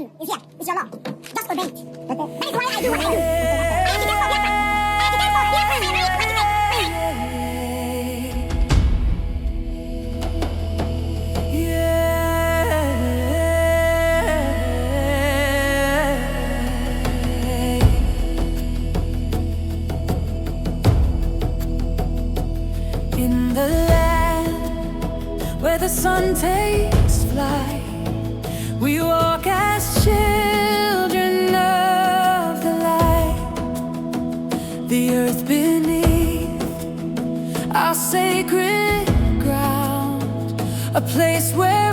do is here. It's your law. Just obey it. That is why I do what I do. I stand for Biafra. I stand for Biafra, my right continent. In the land where the sun takes flight, we walk as children of the light. The earth beneath our sacred ground, a place where